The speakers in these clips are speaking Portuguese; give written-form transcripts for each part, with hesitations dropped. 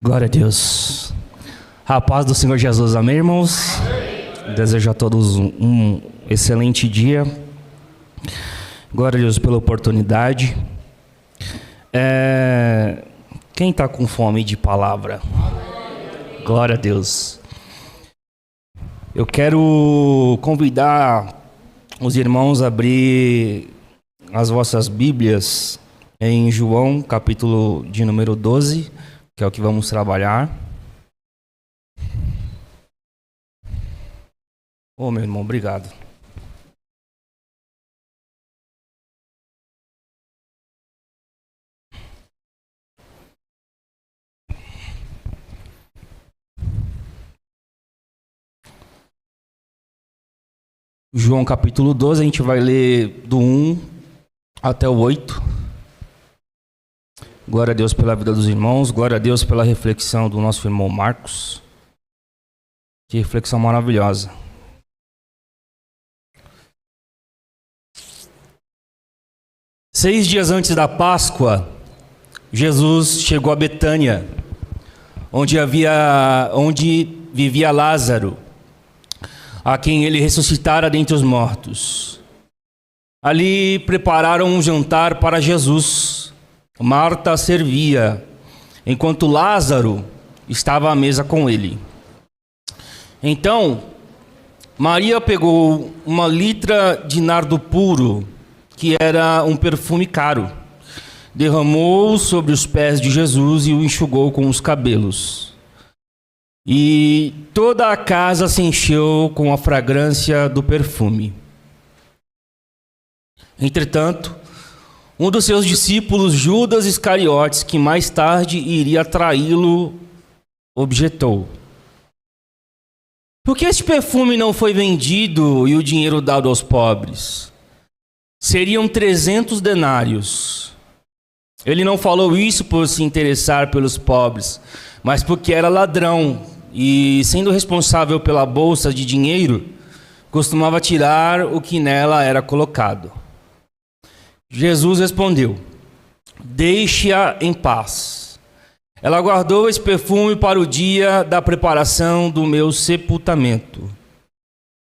Glória a Deus. A paz do Senhor Jesus, amém, irmãos? Amém. Desejo a todos um excelente dia. Glória a Deus pela oportunidade. Quem está com fome de palavra? Amém. Glória a Deus. Eu quero convidar os irmãos a abrir as vossas Bíblias em João, capítulo de número 12, que é o que vamos trabalhar. Ô, meu irmão, obrigado. João capítulo 12, a gente vai ler do 1 até o 8. Glória a Deus pela vida dos irmãos, glória a Deus pela reflexão do nosso irmão Marcos. Que reflexão maravilhosa. Seis dias antes da Páscoa, Jesus chegou a Betânia, onde vivia Lázaro, a quem ele ressuscitara dentre os mortos. Ali prepararam um jantar para Jesus. Marta servia, enquanto Lázaro estava à mesa com ele. Então, Maria pegou uma litra de nardo puro, que era um perfume caro, derramou sobre os pés de Jesus e o enxugou com os cabelos. E toda a casa se encheu com a fragrância do perfume. Entretanto, um dos seus discípulos, Judas Iscariotes, que mais tarde iria traí-lo, objetou: por que este perfume não foi vendido e o dinheiro dado aos pobres? Seriam 300 denários. Ele não falou isso por se interessar pelos pobres, mas porque era ladrão e, sendo responsável pela bolsa de dinheiro, costumava tirar o que nela era colocado. Jesus respondeu: deixe-a em paz. Ela guardou esse perfume para o dia da preparação do meu sepultamento.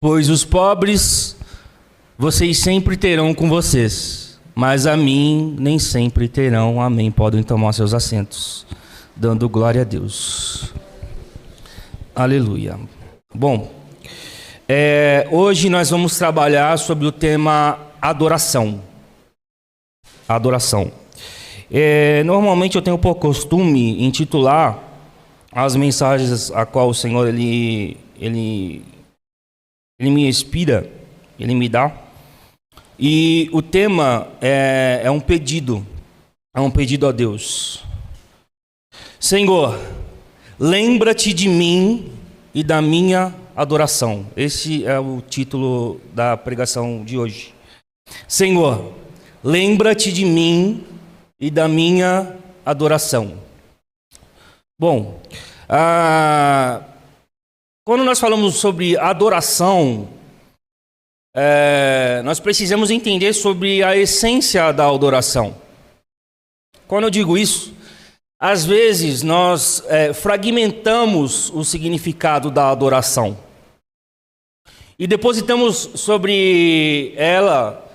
Pois os pobres vocês sempre terão com vocês, mas a mim nem sempre terão. Amém. Podem tomar seus assentos, dando glória a Deus. Aleluia. Bom, hoje nós vamos trabalhar sobre o tema adoração. Adoração. Normalmente eu tenho por costume intitular as mensagens a qual o Senhor ele me inspira, ele me dá. E o tema é um pedido a Deus. Senhor, lembra-te de mim e da minha adoração. Esse é o título da pregação de hoje. Senhor, lembra-te de mim e da minha adoração. Bom, quando nós falamos sobre adoração, nós precisamos entender sobre a essência da adoração. Quando eu digo isso, às vezes nós fragmentamos o significado da adoração e depositamos sobre ela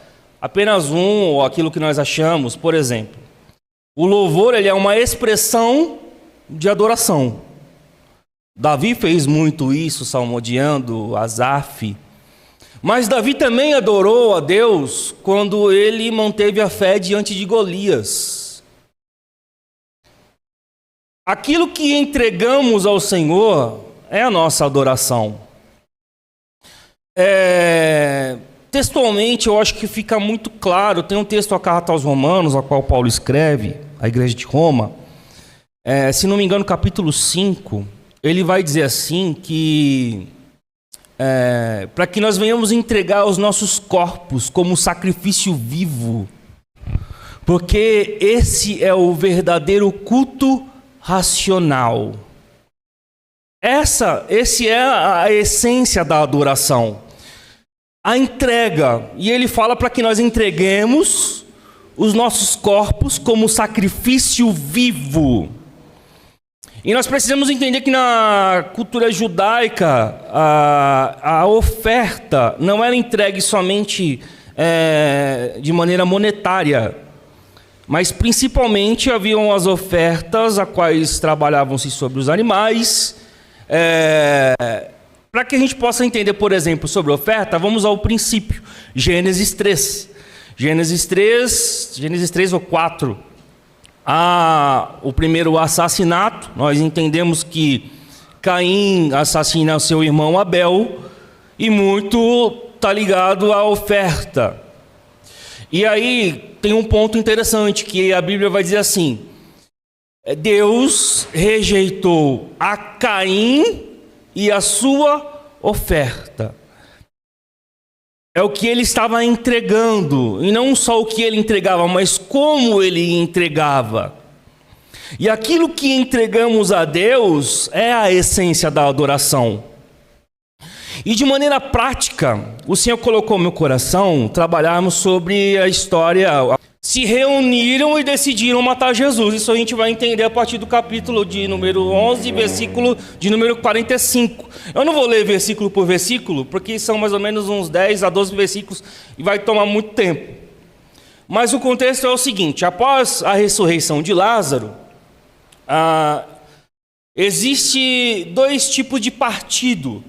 apenas ou aquilo que nós achamos. Por exemplo, o louvor ele é uma expressão de adoração. Davi fez muito isso, salmodiando, Asaf. Mas Davi também adorou a Deus quando ele manteve a fé diante de Golias. Aquilo que entregamos ao Senhor é a nossa adoração. Textualmente, eu acho que fica muito claro. Tem um texto, a carta aos Romanos, a qual Paulo escreve, a igreja de Roma. Se não me engano, capítulo 5, ele vai dizer assim que para que nós venhamos entregar os nossos corpos como sacrifício vivo, porque esse é o verdadeiro culto racional. Esse é a essência da adoração. A entrega, e ele fala para que nós entreguemos os nossos corpos como sacrifício vivo. E nós precisamos entender que na cultura judaica, a oferta não era entregue somente de maneira monetária, mas principalmente haviam as ofertas a quais trabalhavam-se sobre os animais. Para que a gente possa entender, por exemplo, sobre oferta, vamos ao princípio. Gênesis 3. Gênesis 3 ou 4. O primeiro assassinato. Nós entendemos que Caim assassina seu irmão Abel, e muito está ligado à oferta. E aí tem um ponto interessante, que a Bíblia vai dizer assim: Deus rejeitou a Caim e a sua oferta. É o que ele estava entregando, e não só o que ele entregava, mas como ele entregava. E aquilo que entregamos a Deus é a essência da adoração. E de maneira prática, o Senhor colocou no meu coração trabalharmos sobre a história. Se reuniram e decidiram matar Jesus. Isso a gente vai entender a partir do capítulo de número 11, versículo de número 45. Eu não vou ler versículo por versículo, porque são mais ou menos uns 10 a 12 versículos e vai tomar muito tempo. Mas o contexto é o seguinte: após a ressurreição de Lázaro, existe dois tipos de partido.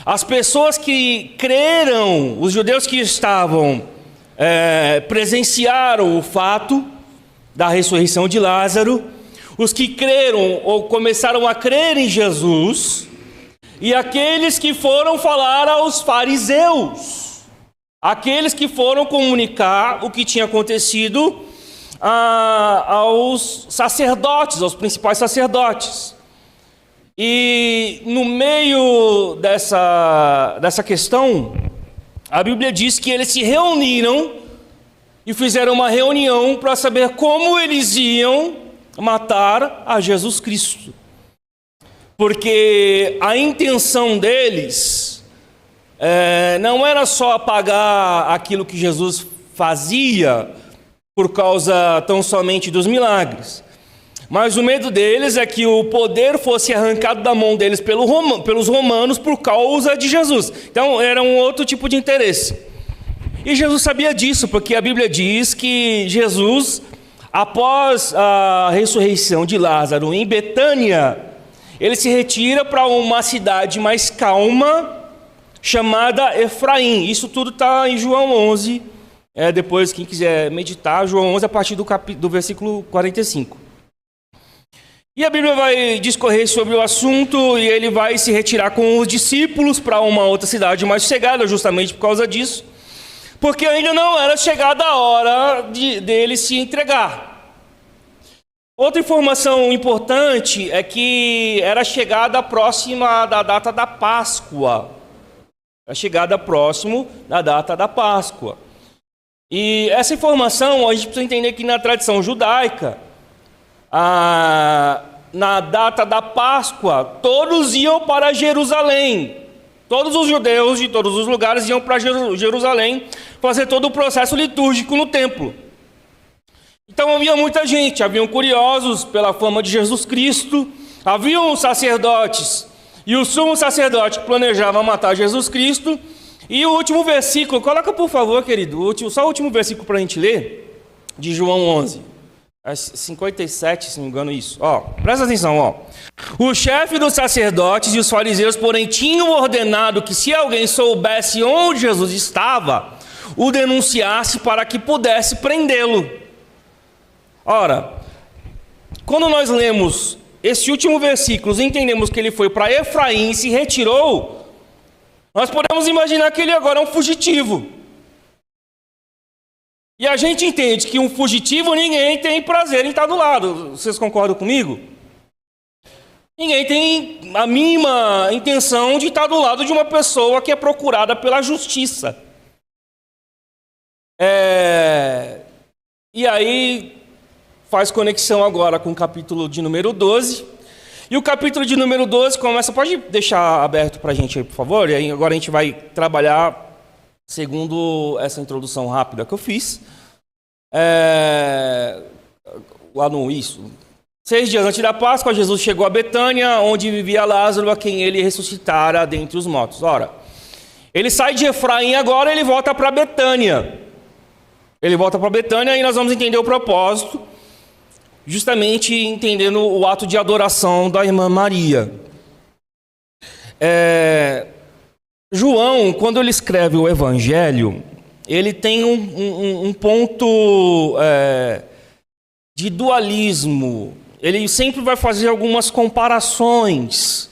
As pessoas que creram, os judeus que estavam presenciaram o fato da ressurreição de Lázaro, os que creram ou começaram a crer em Jesus, e aqueles que foram falar aos fariseus, aqueles que foram comunicar o que tinha acontecido aos sacerdotes, aos principais sacerdotes. E no meio dessa questão, a Bíblia diz que eles se reuniram e fizeram uma reunião para saber como eles iam matar a Jesus Cristo. Porque a intenção deles não era só apagar aquilo que Jesus fazia por causa tão somente dos milagres. Mas o medo deles é que o poder fosse arrancado da mão deles pelos romanos por causa de Jesus. Então era um outro tipo de interesse. E Jesus sabia disso, porque a Bíblia diz que Jesus, após a ressurreição de Lázaro em Betânia, ele se retira para uma cidade mais calma, chamada Efraim. Isso tudo está em João 11. Depois, quem quiser meditar, João 11, a partir do versículo 45. E a Bíblia vai discorrer sobre o assunto, e ele vai se retirar com os discípulos para uma outra cidade mais sossegada, justamente por causa disso, porque ainda não era chegada a hora dele se entregar. Outra informação importante é que era chegada próxima da data da Páscoa. Era chegada próximo da data da Páscoa. E essa informação, a gente precisa entender que na tradição judaica, na data da Páscoa, todos iam para Jerusalém. Todos os judeus de todos os lugares iam para Jerusalém fazer todo o processo litúrgico no templo. Então havia muita gente, haviam curiosos pela fama de Jesus Cristo, haviam os sacerdotes, e o sumo sacerdote planejava matar Jesus Cristo. E o último versículo, coloca por favor, querido, só o último versículo para a gente ler, de João 11. 57, se não me engano, isso. Presta atenção, O chefe dos sacerdotes e os fariseus, porém, tinham ordenado que, se alguém soubesse onde Jesus estava, o denunciasse para que pudesse prendê-lo. Ora, quando nós lemos esse último versículo, entendemos que ele foi para Efraim e se retirou, nós podemos imaginar que ele agora é um fugitivo. E a gente entende que um fugitivo, ninguém tem prazer em estar do lado. Vocês concordam comigo? Ninguém tem a mínima intenção de estar do lado de uma pessoa que é procurada pela justiça. E aí faz conexão agora com o capítulo de número 12. E o capítulo de número 12 começa... Pode deixar aberto para a gente aí, por favor? E aí agora a gente vai trabalhar segundo essa introdução rápida que eu fiz. Lá no 6 dias antes da Páscoa, Jesus chegou a Betânia, onde vivia Lázaro, a quem ele ressuscitara dentre os mortos. Ora, ele sai de Efraim agora, ele volta para Betânia. Ele volta para Betânia e nós vamos entender o propósito, justamente entendendo o ato de adoração da irmã Maria. João, quando ele escreve o Evangelho, ele tem um ponto de dualismo. Ele sempre vai fazer algumas comparações.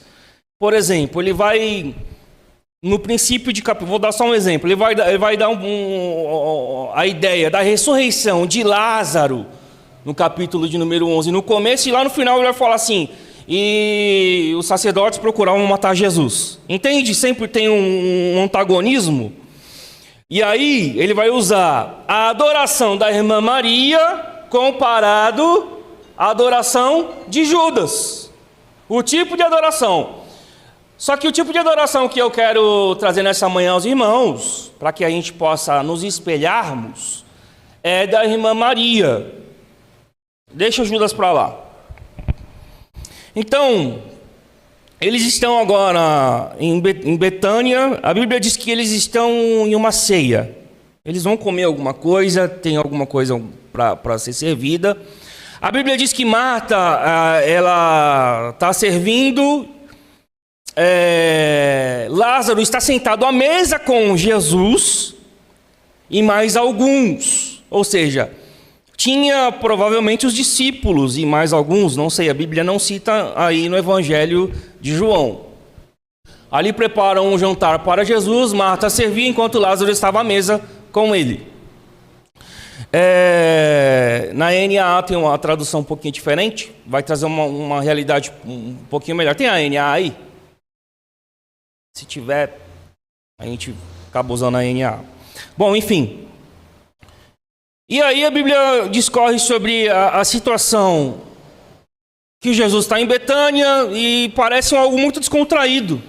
Por exemplo, ele vai, no princípio de capítulo, vou dar só um exemplo, ele vai dar a ideia da ressurreição de Lázaro, no capítulo de número 11, no começo, e lá no final ele vai falar assim: e os sacerdotes procuravam matar Jesus. Entende? Sempre tem um antagonismo. E aí ele vai usar a adoração da irmã Maria comparado à adoração de Judas. O tipo de adoração. Só que o tipo de adoração que eu quero trazer nessa manhã aos irmãos, para que a gente possa nos espelharmos, é da irmã Maria. Deixa Judas para lá. Então, eles estão agora em Betânia. A Bíblia diz que eles estão em uma ceia. Eles vão comer alguma coisa, tem alguma coisa para ser servida. A Bíblia diz que Marta, ela está servindo. Lázaro está sentado à mesa com Jesus e mais alguns. Ou seja, tinha provavelmente os discípulos e mais alguns, não sei, a Bíblia não cita aí no Evangelho de João. Ali preparam um jantar para Jesus, Marta servia enquanto Lázaro estava à mesa com ele. Na NAA tem uma tradução um pouquinho diferente, vai trazer uma realidade um pouquinho melhor. Tem a NAA aí? Se tiver, a gente acaba usando a NAA. Bom, enfim. E aí a Bíblia discorre sobre a situação que Jesus está em Betânia e parece algo muito descontraído.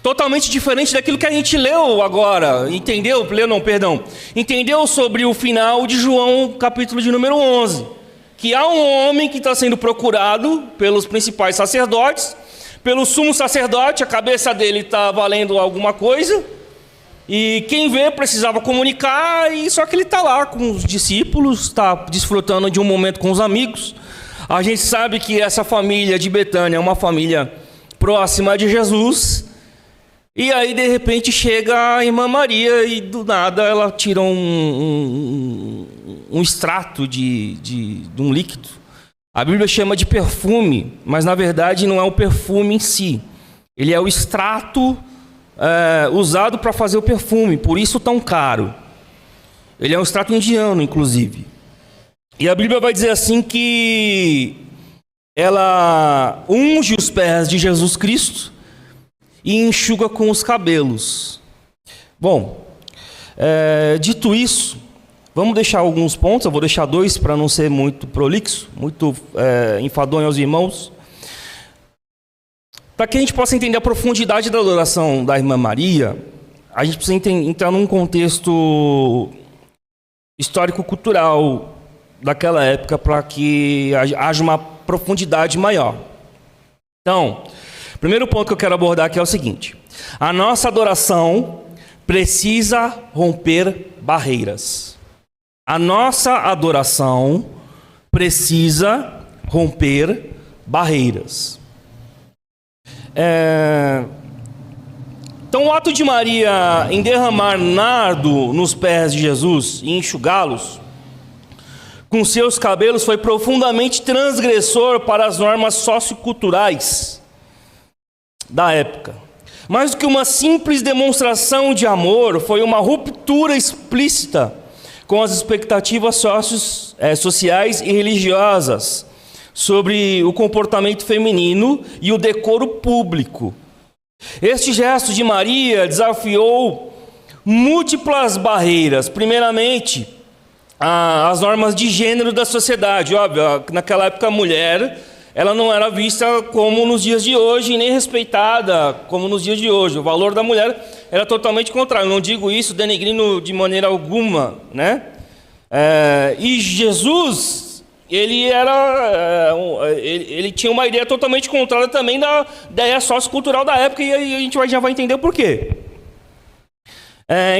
Totalmente diferente daquilo que a gente leu agora. Entendeu? Entendeu sobre o final de João, capítulo de número 11. Que há um homem que está sendo procurado pelos principais sacerdotes, pelo sumo sacerdote, a cabeça dele está valendo alguma coisa. E quem vê precisava comunicar, e só que ele está lá com os discípulos, está desfrutando de um momento com os amigos. A gente sabe que essa família de Betânia é uma família próxima de Jesus. E aí, de repente, chega a irmã Maria e, do nada, ela tira um extrato de um líquido. A Bíblia chama de perfume, mas, na verdade, não é o perfume em si. Ele é o extrato usado para fazer o perfume, por isso tão caro. Ele é um extrato indiano, inclusive. E a Bíblia vai dizer assim que ela unge os pés de Jesus Cristo e enxuga com os cabelos. Bom, dito isso, vamos deixar alguns pontos. Eu vou deixar 2 para não ser muito prolixo, muito enfadonho aos irmãos. Para que a gente possa entender a profundidade da adoração da irmã Maria, a gente precisa entrar num contexto histórico-cultural daquela época para que haja uma profundidade maior. Então, o primeiro ponto que eu quero abordar aqui é o seguinte: a nossa adoração precisa romper barreiras. A nossa adoração precisa romper barreiras. Então, o ato de Maria em derramar nardo nos pés de Jesus e enxugá-los com seus cabelos foi profundamente transgressor para as normas socioculturais da época. Mais do que uma simples demonstração de amor, foi uma ruptura explícita com as expectativas sociais e religiosas sobre o comportamento feminino e o decoro público. Este gesto de Maria desafiou múltiplas barreiras. Primeiramente, as normas de gênero da sociedade. Óbvio, naquela época a mulher, ela não era vista como nos dias de hoje, nem respeitada como nos dias de hoje. O valor da mulher era totalmente contrário. Eu não digo isso denegrindo de maneira alguma, né? E Jesus ele tinha uma ideia totalmente contrária também da ideia sociocultural da época, e aí a gente já vai entender o porquê.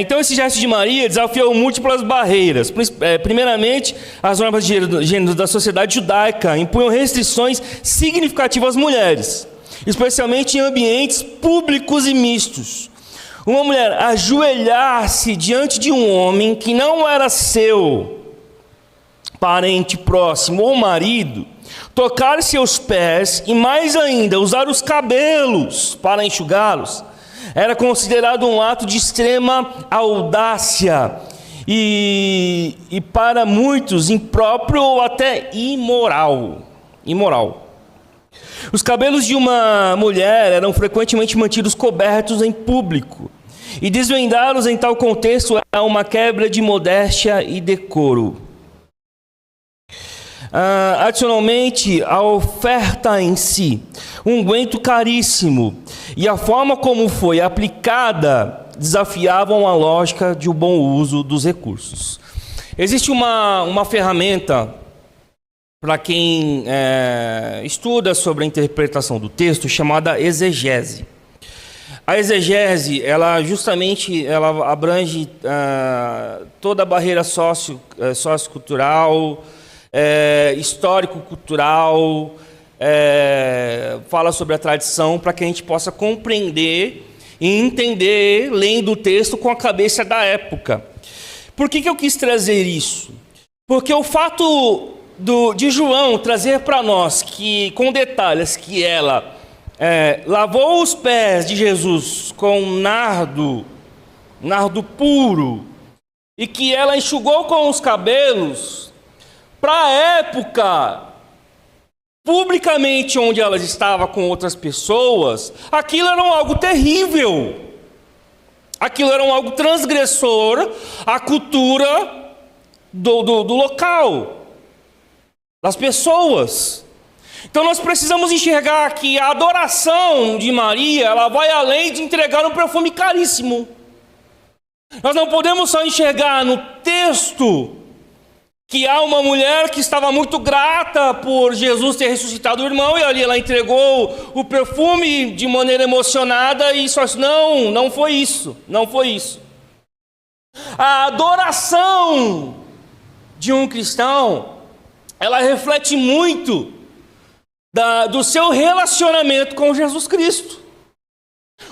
Então esse gesto de Maria desafiou múltiplas barreiras. Primeiramente, as normas de gênero da sociedade judaica impunham restrições significativas às mulheres, especialmente em ambientes públicos e mistos. Uma mulher ajoelhar-se diante de um homem que não era seu parente próximo ou marido, tocar seus pés e mais ainda usar os cabelos para enxugá-los, era considerado um ato de extrema audácia e para muitos impróprio ou até imoral. Os cabelos de uma mulher eram frequentemente mantidos cobertos em público, e desvendá-los em tal contexto é uma quebra de modéstia e decoro. Adicionalmente, a oferta em si, um unguento caríssimo, e a forma como foi aplicada desafiavam a lógica de um bom uso dos recursos. Existe uma ferramenta para quem estuda sobre a interpretação do texto, chamada exegese. A exegese, ela abrange toda a barreira sociocultural, histórico-cultural, fala sobre a tradição, para que a gente possa compreender e entender, lendo o texto, com a cabeça da época. Por que eu quis trazer isso? Porque o fato de João trazer para nós, com detalhes, que ela lavou os pés de Jesus com nardo puro, e que ela enxugou com os cabelos, para a época, publicamente onde ela estava com outras pessoas, aquilo era algo terrível. Aquilo era algo transgressor à cultura do local, das pessoas. Então nós precisamos enxergar que a adoração de Maria, ela vai além de entregar um perfume caríssimo. Nós não podemos só enxergar no texto que há uma mulher que estava muito grata por Jesus ter ressuscitado o irmão, e ali ela entregou o perfume de maneira emocionada, e só não foi isso. A adoração de um cristão, ela reflete muito do seu relacionamento com Jesus Cristo.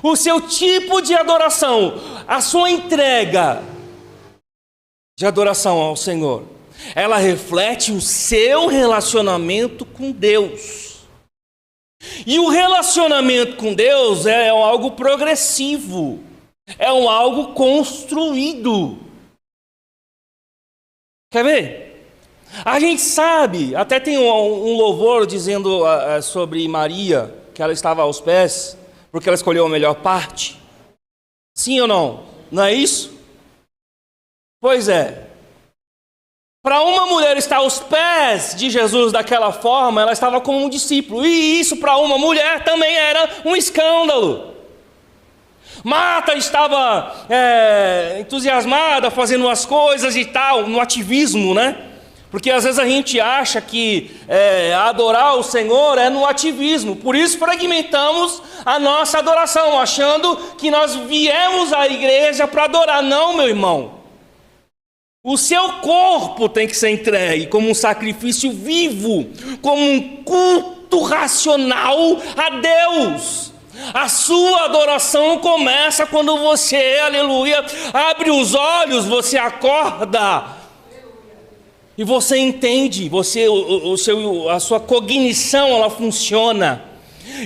O seu tipo de adoração, a sua entrega de adoração ao Senhor, ela reflete o seu relacionamento com Deus. E o relacionamento com Deus é algo progressivo, é algo construído. Quer ver? A gente sabe, até tem um louvor dizendo sobre Maria, que ela estava aos pés, porque ela escolheu a melhor parte. Sim ou não? Não é isso? Pois é. Para uma mulher estar aos pés de Jesus daquela forma, ela estava como um discípulo. E isso para uma mulher também era um escândalo. Marta estava entusiasmada, fazendo as coisas e tal, no ativismo, né? Porque às vezes a gente acha que adorar o Senhor é no ativismo. Por isso fragmentamos a nossa adoração, achando que nós viemos à igreja para adorar. Não, meu irmão. O seu corpo tem que ser entregue como um sacrifício vivo, como um culto racional a Deus. A sua adoração começa quando você, aleluia, abre os olhos, você acorda e você entende, a sua cognição ela funciona.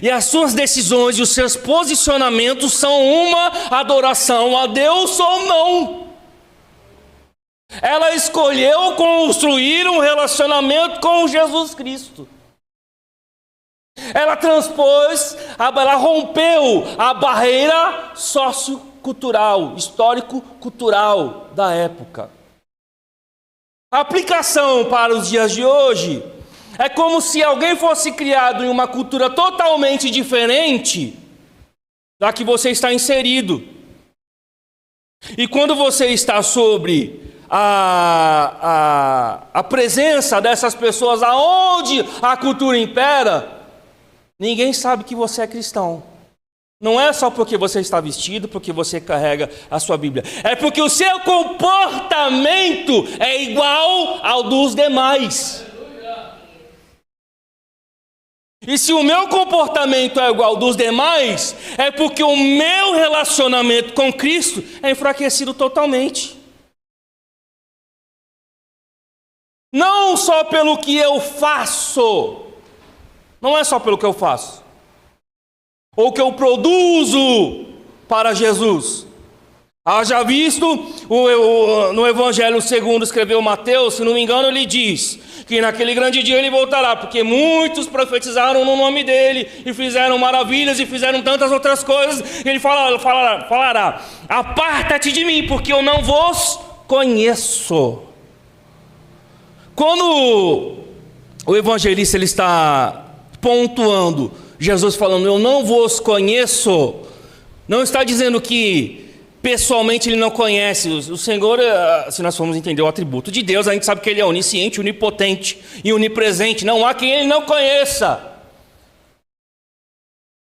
E as suas decisões e os seus posicionamentos são uma adoração a Deus ou não. Ela escolheu construir um relacionamento com Jesus Cristo. Ela ela rompeu a barreira sociocultural, histórico-cultural da época. A aplicação para os dias de hoje é como se alguém fosse criado em uma cultura totalmente diferente da que você está inserido. E quando você está sobre a presença dessas pessoas aonde a cultura impera, ninguém sabe que você é cristão. Não é só porque você está vestido, porque você carrega a sua Bíblia. É porque o seu comportamento é igual ao dos demais. E se o meu comportamento é igual ao dos demais, é porque o meu relacionamento com Cristo é enfraquecido totalmente. Não só pelo que eu faço. Não é só pelo que eu faço. Ou que eu produzo para Jesus. Haja visto, no Evangelho segundo escreveu Mateus, se não me engano, ele diz que naquele grande dia ele voltará, porque muitos profetizaram no nome dele, e fizeram maravilhas, e fizeram tantas outras coisas. Ele falará: aparta-te de mim, porque eu não vos conheço. Quando o evangelista ele está pontuando Jesus falando, eu não vos conheço, não está dizendo que pessoalmente ele não conhece. O Senhor, se nós formos entender o atributo de Deus, a gente sabe que ele é onisciente, onipotente e onipresente. Não há quem ele não conheça.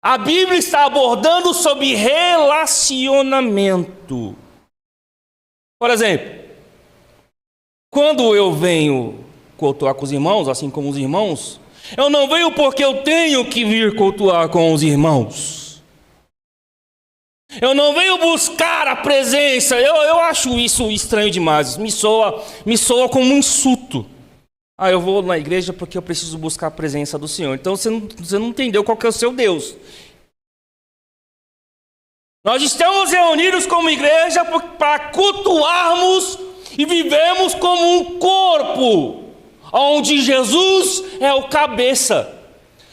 A Bíblia está abordando sobre relacionamento. Por exemplo, quando eu venho cultuar com os irmãos, assim como os irmãos, eu não venho porque eu tenho que vir cultuar com os irmãos. Eu não venho buscar a presença. Eu acho isso estranho demais. Me soa como um insulto. Eu vou na igreja porque eu preciso buscar a presença do Senhor. Então você não entendeu qual que é o seu Deus. Nós estamos reunidos como igreja para cultuarmos e vivemos como um corpo, onde Jesus é o cabeça.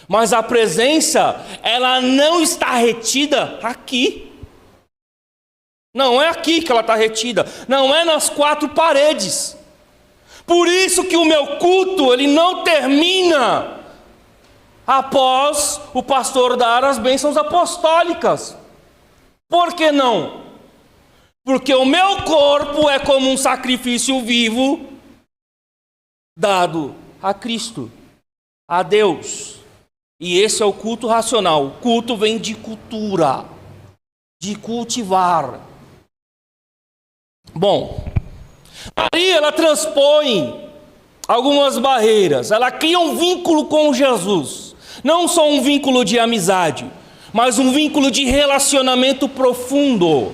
Mas a presença, ela não está retida aqui. Não é aqui que ela está retida. Não é nas quatro paredes. Por isso que o meu culto, ele não termina após o pastor dar as bênçãos apostólicas. Por que não? Porque o meu corpo é como um sacrifício vivo dado a Cristo, a Deus. E esse é o culto racional. O culto vem de cultura, de cultivar. Bom, Maria, ela transpõe algumas barreiras. Ela cria um vínculo com Jesus. Não só um vínculo de amizade, mas um vínculo de relacionamento profundo.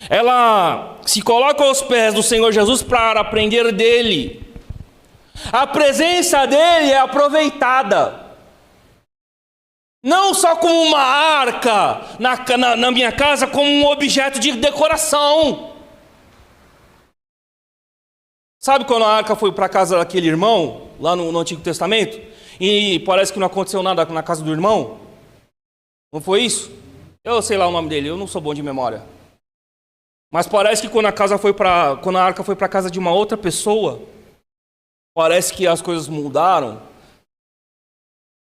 Ela se coloca aos pés do Senhor Jesus para aprender dele. A presença dele é aproveitada. Não só como uma arca na minha casa, como um objeto de decoração. Sabe quando a arca foi para a casa daquele irmão, lá no Antigo Testamento, e parece que não aconteceu nada na casa do irmão? Não foi isso? Eu sei lá o nome dele, eu não sou bom de memória. Mas parece que quando a arca foi para a casa de uma outra pessoa, parece que as coisas mudaram.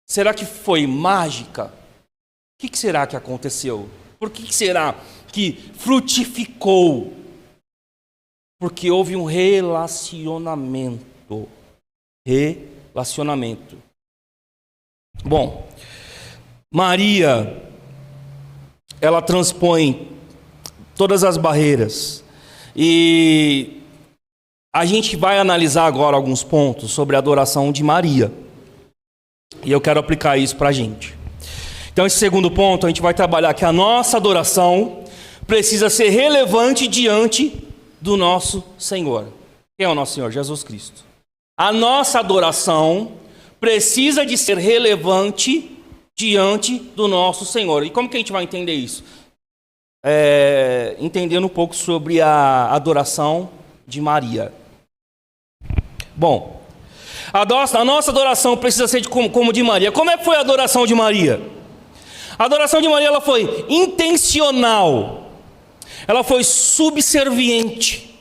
Será que foi mágica? O que será que aconteceu? Por que será que frutificou? Porque houve um relacionamento. Bom, Maria, ela transpõe todas as barreiras. E a gente vai analisar agora alguns pontos sobre a adoração de Maria. E eu quero aplicar isso para a gente. Então, esse segundo ponto, a gente vai trabalhar que a nossa adoração precisa ser relevante diante do nosso Senhor. Quem é o nosso Senhor? Jesus Cristo. A nossa adoração precisa de ser relevante diante do nosso Senhor. E como que a gente vai entender isso? Entendendo um pouco sobre a adoração de Maria. Bom, a nossa adoração precisa ser como de Maria. Como é que foi a adoração de Maria? A adoração de Maria, ela foi intencional. Ela foi subserviente.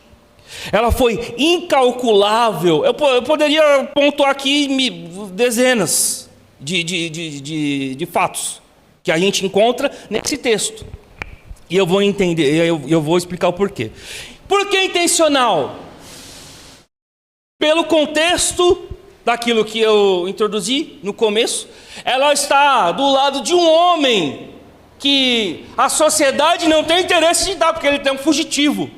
Ela foi incalculável. Eu poderia pontuar aqui dezenas de fatos que a gente encontra nesse texto. E eu vou explicar o porquê. Por que intencional? Pelo contexto daquilo que eu introduzi no começo, ela está do lado de um homem que a sociedade não tem interesse de dar, porque ele é um fugitivo.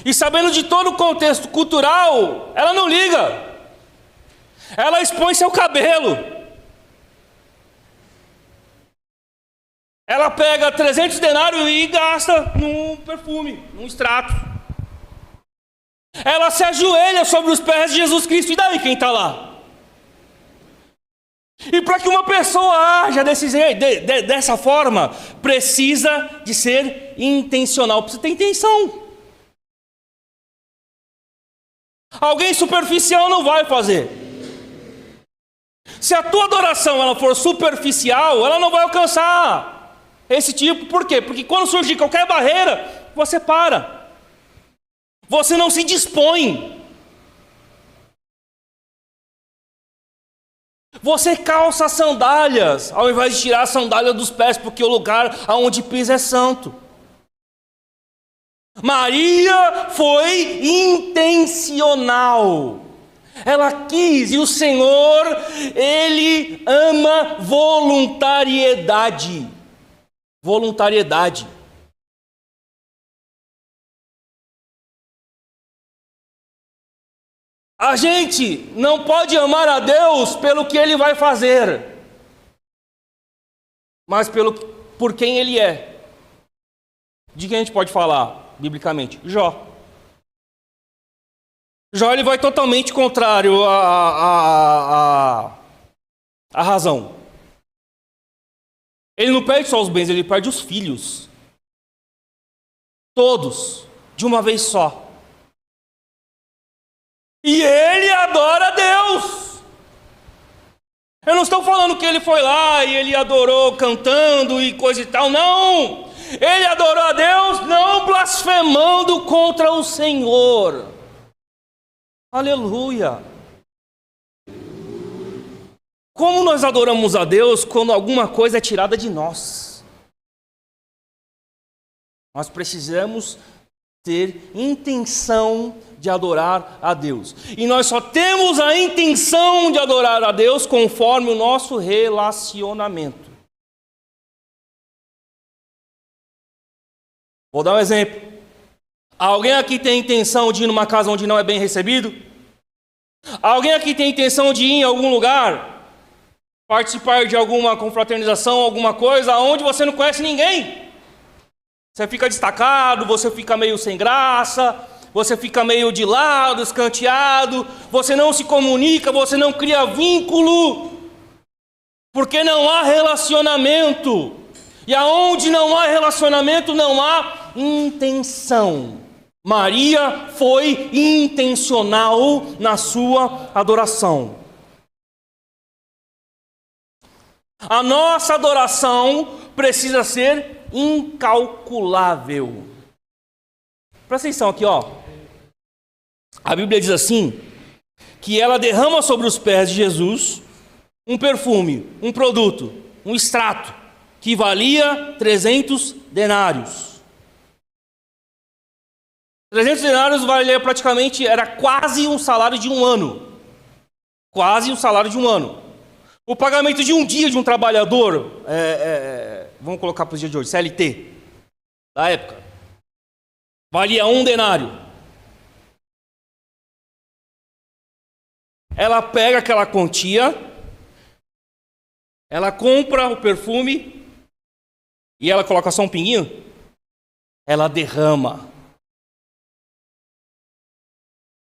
E sabendo de todo o contexto cultural, ela não liga. Ela expõe seu cabelo. Ela pega 300 denários e gasta num perfume, num extrato. Ela se ajoelha sobre os pés de Jesus Cristo. E daí quem está lá? E para que uma pessoa haja dessa forma, precisa de ser intencional, precisa ter intenção. Alguém superficial não vai fazer. Se a tua adoração ela for superficial, ela não vai alcançar esse tipo. Por quê? Porque quando surgir qualquer barreira, você para. Você não se dispõe. Você calça as sandálias, ao invés de tirar a sandália dos pés, porque o lugar aonde pisa é santo. Maria foi intencional. Ela quis, e o Senhor, Ele ama voluntariedade. Voluntariedade. A gente não pode amar a Deus pelo que Ele vai fazer, mas por quem Ele é. De quem a gente pode falar, biblicamente? Jó. Jó ele vai totalmente contrário à razão. Ele não perde só os bens, ele perde os filhos. Todos, de uma vez só. E ele adora a Deus. Eu não estou falando que ele foi lá e ele adorou cantando e coisa e tal, não. Ele adorou a Deus não blasfemando contra o Senhor. Aleluia. Como nós adoramos a Deus quando alguma coisa é tirada de nós? Nós precisamos ter intenção de adorar a Deus. E nós só temos a intenção de adorar a Deus conforme o nosso relacionamento. Vou dar um exemplo. Alguém aqui tem intenção de ir numa casa onde não é bem recebido? Alguém aqui tem intenção de ir em algum lugar? Participar de alguma confraternização, alguma coisa, onde você não conhece ninguém? Você fica destacado, você fica meio sem graça, você fica meio de lado, escanteado, você não se comunica, você não cria vínculo, porque não há relacionamento. E aonde não há relacionamento, não há intenção. Maria foi intencional na sua adoração. A nossa adoração precisa ser incalculável. Presta atenção aqui, ó. A Bíblia diz assim, que ela derrama sobre os pés de Jesus um perfume, um produto, um extrato, que valia 300 denários. 300 denários valia praticamente, era quase um salário de um ano. Quase um salário de um ano. O pagamento de um dia de um trabalhador, vamos colocar para os dias de hoje, CLT, da época, valia 1 denário. Ela pega aquela quantia, ela compra o perfume e ela coloca só um pinguinho, ela derrama.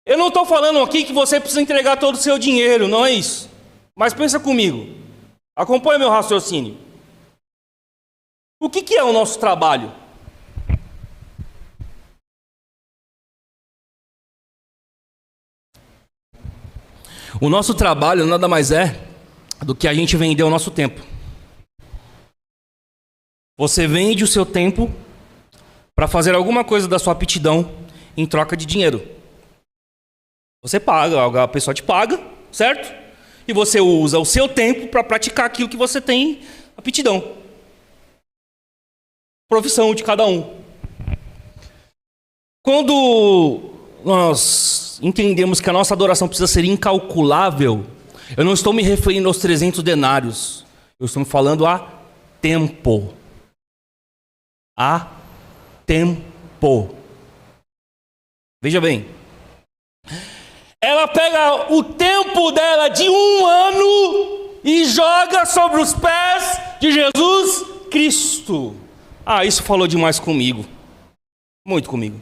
Eu não estou falando aqui que você precisa entregar todo o seu dinheiro, não é isso. Mas pensa comigo, acompanha meu raciocínio. O que é o nosso trabalho? O nosso trabalho nada mais é do que a gente vender o nosso tempo. Você vende o seu tempo para fazer alguma coisa da sua aptidão em troca de dinheiro. Você paga, a pessoa te paga, certo? E você usa o seu tempo para praticar aquilo que você tem aptidão. Profissão de cada um. Quando nós entendemos que a nossa adoração precisa ser incalculável, eu não estou me referindo aos 300 denários. Eu estou falando a tempo. A tempo. Veja bem. Ela pega o tempo dela de 1 ano e joga sobre os pés de Jesus Cristo. Ah, isso falou demais comigo. Muito comigo.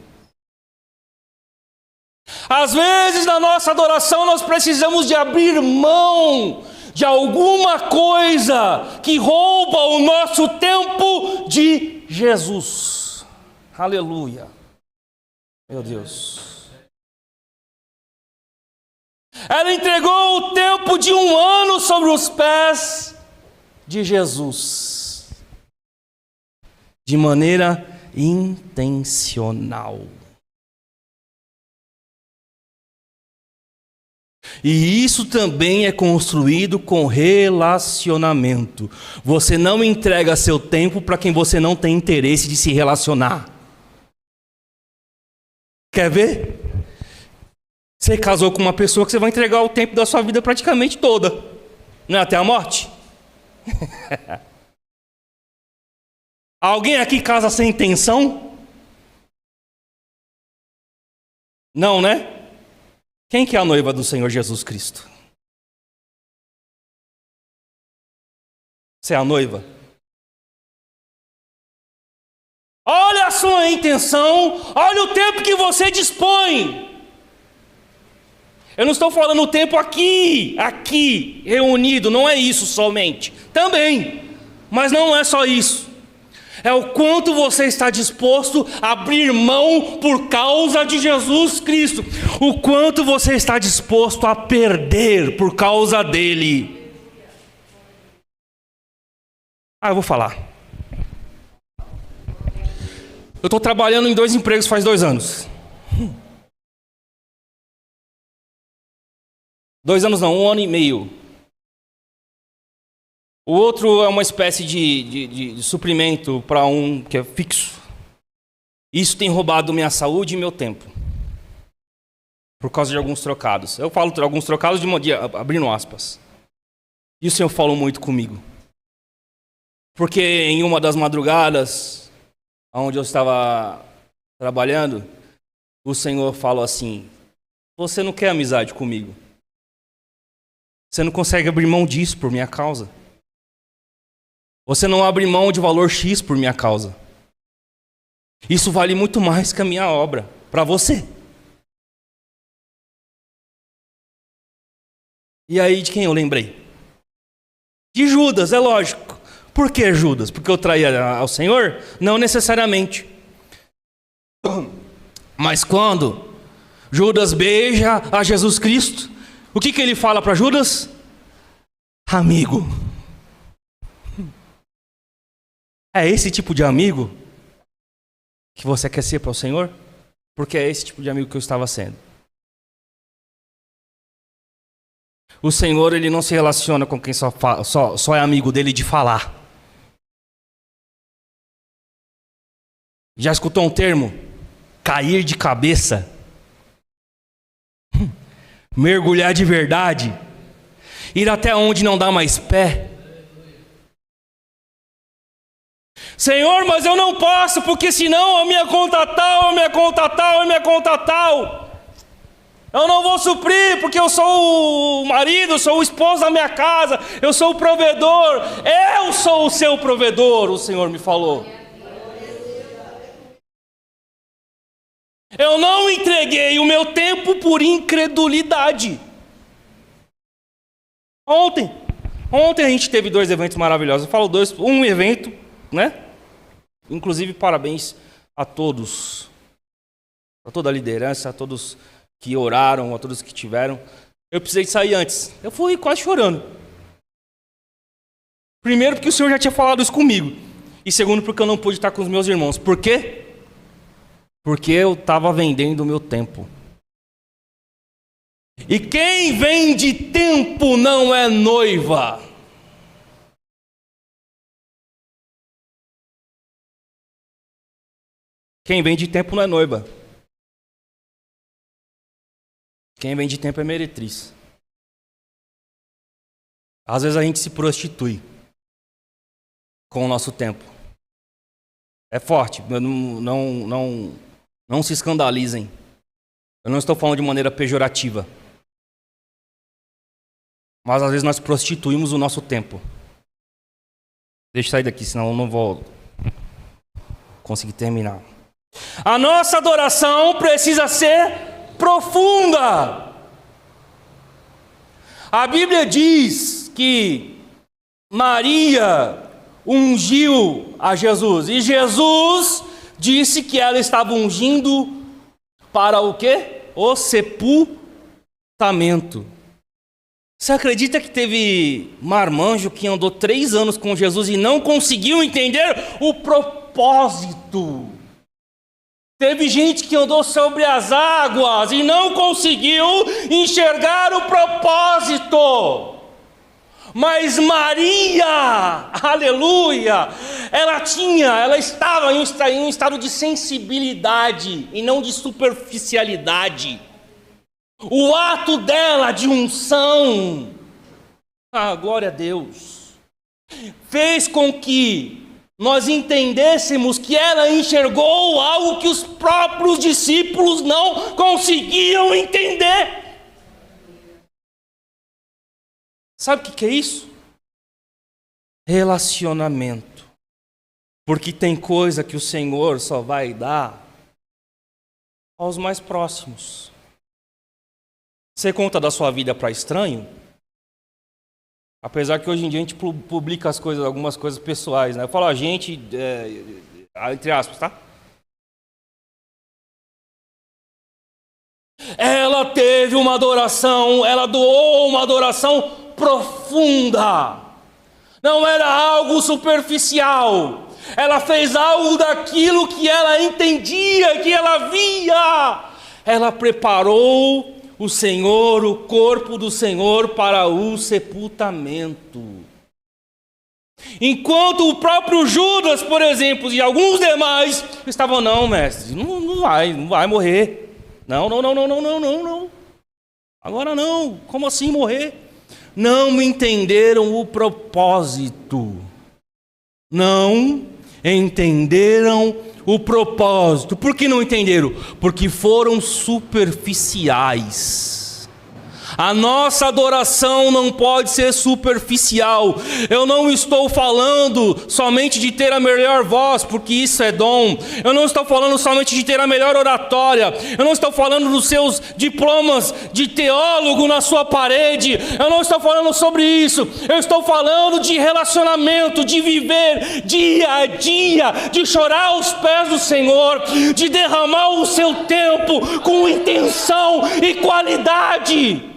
Às vezes na nossa adoração nós precisamos de abrir mão de alguma coisa que rouba o nosso tempo de Jesus. Aleluia. Meu Deus. Ela entregou o tempo de 1 ano sobre os pés de Jesus. De maneira intencional. E isso também é construído com relacionamento. Você não entrega seu tempo para quem você não tem interesse de se relacionar. Quer ver? Você casou com uma pessoa que você vai entregar o tempo da sua vida praticamente toda. Não é até a morte? Alguém aqui casa sem intenção? Não, né? Quem que é a noiva do Senhor Jesus Cristo? Você é a noiva? Olha a sua intenção, olha o tempo que você dispõe. Eu não estou falando o tempo aqui, reunido, não é isso somente. Também, mas não é só isso. É o quanto você está disposto a abrir mão por causa de Jesus Cristo. O quanto você está disposto a perder por causa dele. Eu vou falar. Eu estou trabalhando em 2 empregos faz 2 anos. 2 anos não, 1 ano e meio. O outro é uma espécie de suprimento para um que é fixo. Isso tem roubado minha saúde e meu tempo. Por causa de alguns trocados. Eu falo alguns trocados abrindo aspas. E o Senhor falou muito comigo. Porque em uma das madrugadas, onde eu estava trabalhando, o Senhor falou assim: você não quer amizade comigo? Você não consegue abrir mão disso por minha causa? Você não abre mão de valor X por minha causa. Isso vale muito mais que a minha obra para você. E aí de quem eu lembrei? De Judas, é lógico. Por que Judas? Porque eu traía ao Senhor? Não necessariamente. Mas quando Judas beija a Jesus Cristo, o que ele fala para Judas? Amigo. É esse tipo de amigo que você quer ser para o Senhor? Porque é esse tipo de amigo que eu estava sendo. O Senhor, ele não se relaciona com quem só é amigo dele de falar. Já escutou um termo? Cair de cabeça. Mergulhar de verdade. Ir até onde não dá mais pé. Senhor, mas eu não posso, porque senão a minha conta tal, a minha conta tal, a minha conta tal. Eu não vou suprir, porque eu sou o marido, sou o esposo da minha casa, eu sou o provedor. Eu sou o seu provedor, o Senhor me falou. Eu não entreguei o meu tempo por incredulidade. Ontem a gente teve 2 eventos maravilhosos. Eu falo 2, um evento, né? Inclusive, parabéns a todos, a toda a liderança, a todos que oraram, a todos que tiveram. Eu precisei sair antes. Eu fui quase chorando. Primeiro, porque o Senhor já tinha falado isso comigo. E segundo, porque eu não pude estar com os meus irmãos. Por quê? Porque eu estava vendendo o meu tempo. E quem vende tempo não é noiva. Quem vende tempo não é noiva. Quem vende tempo é meretriz. Às vezes a gente se prostitui com o nosso tempo. É forte, não se escandalizem. Eu não estou falando de maneira pejorativa. Mas às vezes nós prostituímos o nosso tempo. Deixa eu sair daqui, senão eu não vou conseguir terminar. A nossa adoração precisa ser profunda. A Bíblia diz que Maria ungiu a Jesus. E Jesus disse que ela estava ungindo para o quê? O sepultamento. Você acredita que teve marmanjo que andou 3 anos com Jesus e não conseguiu entender o propósito? Teve gente que andou sobre as águas e não conseguiu enxergar o propósito. Mas Maria, aleluia, ela estava em um estado de sensibilidade e não de superficialidade. O ato dela de unção, glória a Deus, fez com que nós entendêssemos que ela enxergou algo que os próprios discípulos não conseguiam entender. Sabe o que é isso? Relacionamento. Porque tem coisa que o Senhor só vai dar aos mais próximos. Você conta da sua vida para estranho? Apesar que hoje em dia a gente publica algumas coisas pessoais, né? Eu falo a gente, entre aspas, tá? Ela teve uma adoração, ela doou uma adoração profunda. Não era algo superficial. Ela fez algo daquilo que ela entendia, que ela via. Ela preparou o Senhor, o corpo do Senhor para o sepultamento. Enquanto o próprio Judas, por exemplo, e alguns demais estavam, não, mestre, não vai morrer. Não. Agora não, como assim morrer? Não entenderam o propósito. Não entenderam o propósito. Por que não entenderam? Porque foram superficiais. A nossa adoração não pode ser superficial. Eu não estou falando somente de ter a melhor voz, porque isso é dom. Eu não estou falando somente de ter a melhor oratória. Eu não estou falando dos seus diplomas de teólogo na sua parede. Eu não estou falando sobre isso. Eu estou falando de relacionamento, de viver dia a dia, de chorar aos pés do Senhor, de derramar o seu tempo com intenção e qualidade.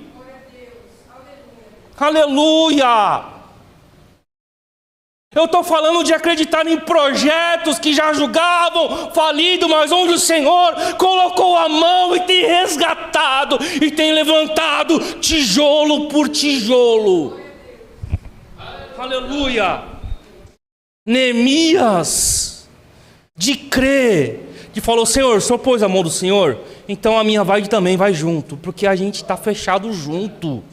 Aleluia! Eu estou falando de acreditar em projetos que já julgavam falido, mas onde o Senhor colocou a mão e tem resgatado e tem levantado tijolo por tijolo. Aleluia! Neemias, de crer, que falou: Senhor, o Senhor pôs a mão do Senhor, então a minha vai também vai junto, porque a gente está fechado junto.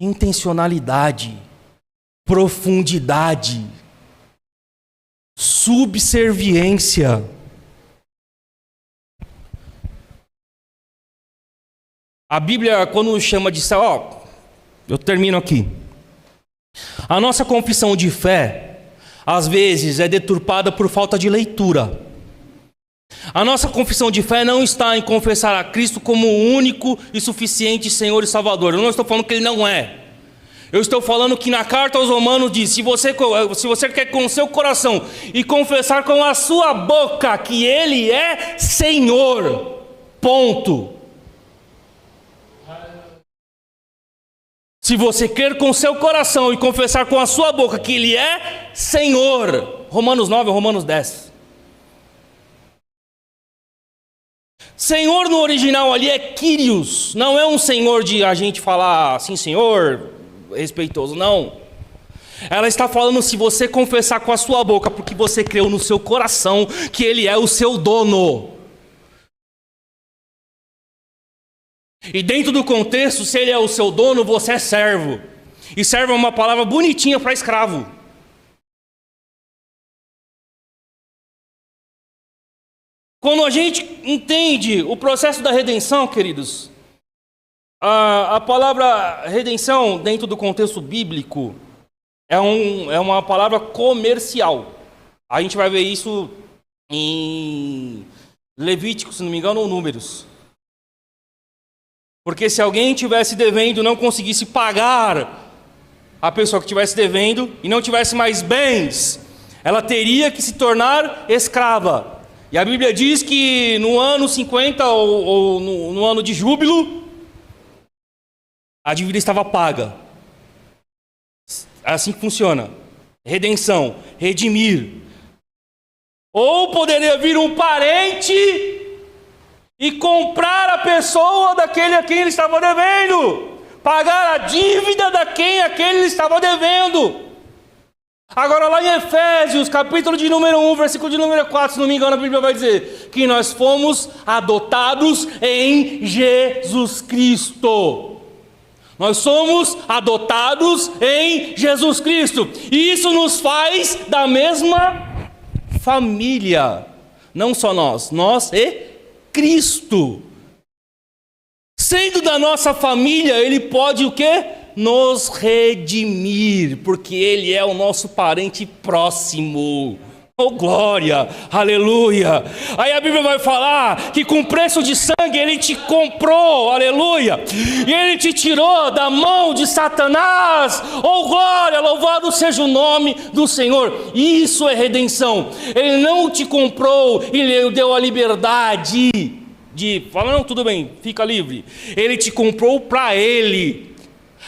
Intencionalidade, profundidade, subserviência. A Bíblia, quando chama de céu, eu termino aqui. A nossa confissão de fé, às vezes, é deturpada por falta de leitura. A nossa confissão de fé não está em confessar a Cristo como o único e suficiente Senhor e Salvador. Eu não estou falando que Ele não é. Eu estou falando que na carta aos Romanos diz: se você quer com o seu coração e confessar com a sua boca que Ele é Senhor, ponto. Se você quer com o seu coração e confessar com a sua boca que Ele é Senhor, Romanos 9 ou Romanos 10. Senhor no original ali é Kyrios, não é um senhor de a gente falar assim, Senhor, respeitoso, não. Ela está falando se você confessar com a sua boca, porque você creu no seu coração que Ele é o seu dono. E dentro do contexto, se Ele é o seu dono, você é servo. E servo é uma palavra bonitinha para escravo. Quando a gente entende o processo da redenção, queridos, a palavra redenção, dentro do contexto bíblico, é uma palavra comercial. A gente vai ver isso em Levítico, se não me engano, ou Números. Porque se alguém estivesse devendo e não conseguisse pagar a pessoa que estivesse devendo e não tivesse mais bens, ela teria que se tornar escrava. E a Bíblia diz que no ano 50 ou no ano de júbilo, a dívida estava paga. É assim que funciona. Redenção, redimir. Ou poderia vir um parente e comprar a pessoa daquele a quem ele estava devendo. Pagar a dívida da quem a quem ele estava devendo. Agora lá em Efésios, capítulo de número 1, versículo de número 4, se não me engano, a Bíblia vai dizer que nós fomos adotados em Jesus Cristo. Nós somos adotados em Jesus Cristo. E isso nos faz da mesma família. Não só nós e Cristo. Sendo da nossa família, Ele pode o quê? Nos redimir, porque Ele é o nosso parente próximo. Oh glória, aleluia. Aí a Bíblia vai falar que com preço de sangue Ele te comprou, aleluia. E Ele te tirou da mão de Satanás. Oh glória, louvado seja o nome do Senhor. Isso é redenção. Ele não te comprou e lhe deu a liberdade de falar, não, tudo bem, fica livre. Ele te comprou para Ele.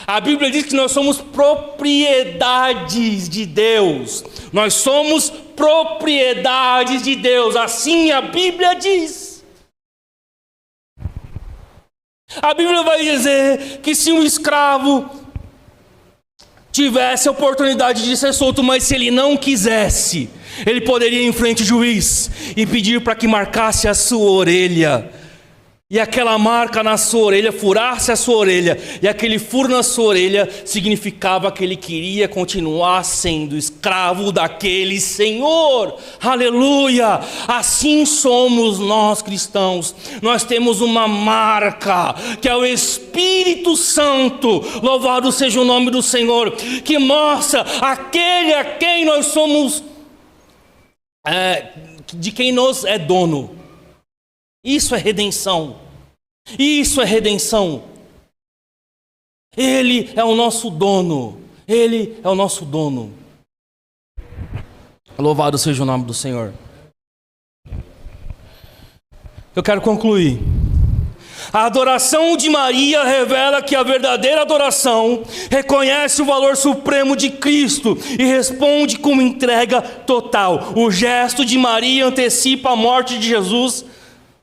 A Bíblia diz que nós somos propriedades de Deus. Nós somos propriedades de Deus. Assim a Bíblia diz. A Bíblia vai dizer que se um escravo tivesse a oportunidade de ser solto, mas se ele não quisesse, ele poderia ir em frente ao juiz e pedir para que marcasse a sua orelha. E aquela marca na sua orelha, furasse a sua orelha, e aquele furo na sua orelha significava que ele queria continuar sendo escravo daquele Senhor. Aleluia! Assim somos nós cristãos. Nós temos uma marca, que é o Espírito Santo, louvado seja o nome do Senhor, que mostra aquele a quem nós somos, de quem nos é dono. Isso é redenção. Isso é redenção. Ele é o nosso dono. Ele é o nosso dono. Louvado seja o nome do Senhor. Eu quero concluir. A adoração de Maria revela que a verdadeira adoração reconhece o valor supremo de Cristo e responde com entrega total. O gesto de Maria antecipa a morte de Jesus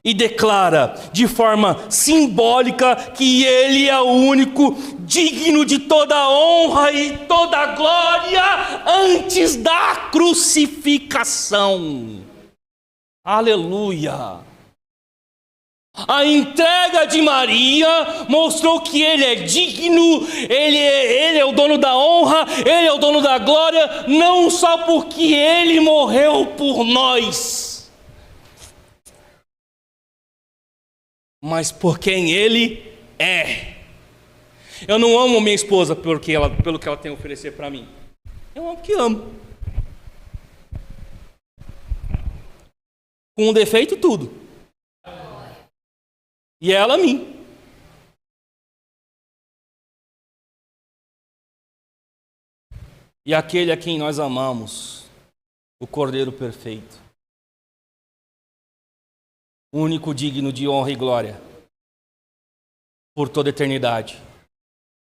e declara de forma simbólica que Ele é o único digno de toda honra e toda glória antes da crucificação. Aleluia! A entrega de Maria mostrou que Ele é digno, Ele é o dono da honra, Ele é o dono da glória, não só porque Ele morreu por nós, mas por quem Ele é. Eu não amo minha esposa pelo que ela tem a oferecer para mim. Eu amo porque amo. Com um defeito tudo. E ela a mim. E aquele a quem nós amamos, o Cordeiro perfeito, único digno de honra e glória, por toda a eternidade,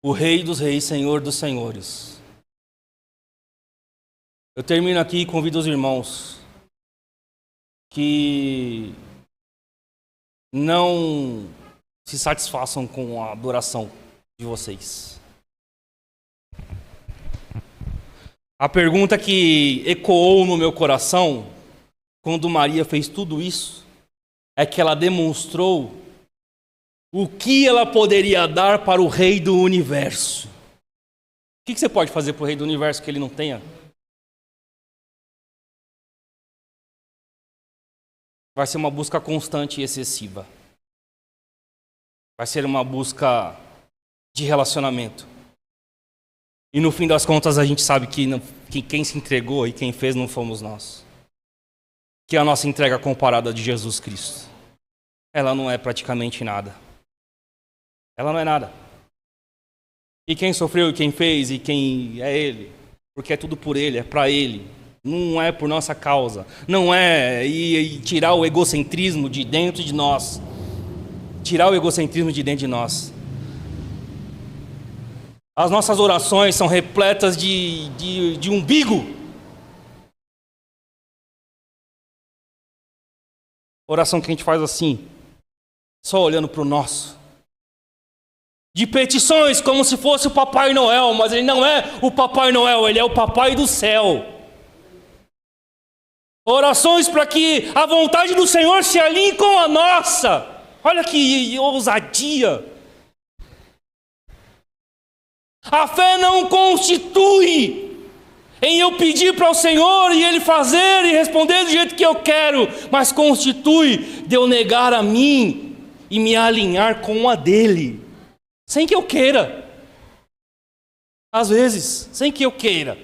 o Rei dos Reis, Senhor dos Senhores. Eu termino aqui e convido os irmãos que não se satisfaçam com a adoração de vocês. A pergunta que ecoou no meu coração quando Maria fez tudo isso é que ela demonstrou o que ela poderia dar para o Rei do Universo. O que você pode fazer para o Rei do Universo que ele não tenha? Vai ser uma busca constante e excessiva. Vai ser uma busca de relacionamento. E no fim das contas a gente sabe que quem se entregou e quem fez não fomos nós. Que a nossa entrega comparada de Jesus Cristo, ela não é praticamente nada. Ela não é nada. E quem sofreu, e quem fez, e quem é Ele, porque é tudo por Ele, é para Ele. Não é por nossa causa. Não é e tirar o egocentrismo de dentro de nós. Tirar o egocentrismo de dentro de nós. As nossas orações são repletas de umbigo. Oração que a gente faz assim, só olhando para o nosso. De petições como se fosse o Papai Noel, mas ele não é o Papai Noel, ele é o Papai do céu. Orações para que a vontade do Senhor se alinhe com a nossa. Olha que ousadia. A fé não constitui em eu pedir para o Senhor e Ele fazer e responder do jeito que eu quero, mas constitui de eu negar a mim e me alinhar com a dele, sem que eu queira. Às vezes, sem que eu queira.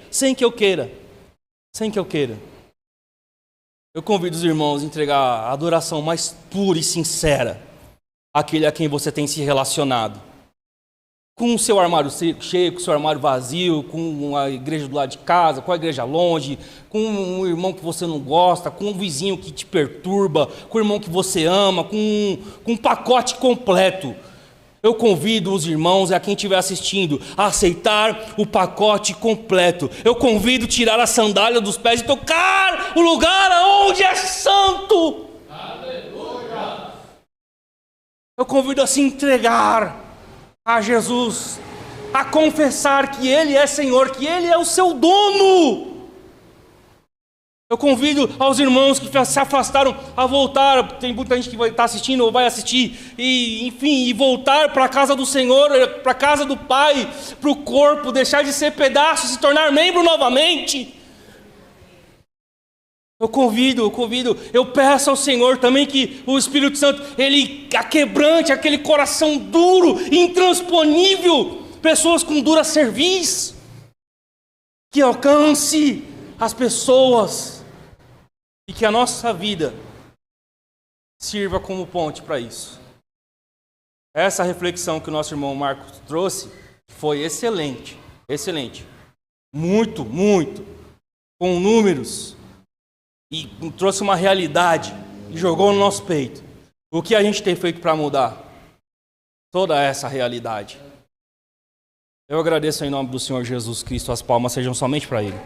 Eu convido os irmãos a entregar a adoração mais pura e sincera àquele a quem você tem se relacionado. Com o seu armário cheio, com o seu armário vazio, com a igreja do lado de casa, com a igreja longe, com um irmão que você não gosta, com um vizinho que te perturba, com o irmão que você ama, com um pacote completo. Eu convido os irmãos e a quem estiver assistindo a aceitar o pacote completo. Eu convido a tirar a sandália dos pés e tocar o lugar onde é santo. Aleluia. Eu convido a se entregar a Jesus, a confessar que Ele é Senhor, que Ele é o seu dono. Eu convido aos irmãos que se afastaram a voltar. Tem muita gente que vai estar assistindo ou vai assistir, e voltar para a casa do Senhor, para a casa do Pai, para o corpo, deixar de ser pedaço, se tornar membro novamente. Eu convido, eu peço ao Senhor também que o Espírito Santo, Ele aquebrante aquele coração duro, intransponível, pessoas com dura cerviz, que alcance as pessoas e que a nossa vida sirva como ponte para isso. Essa reflexão que o nosso irmão Marcos trouxe foi excelente, muito, com números, e trouxe uma realidade e jogou no nosso peito. O que a gente tem feito para mudar toda essa realidade? Eu agradeço em nome do Senhor Jesus Cristo, as palmas sejam somente para Ele.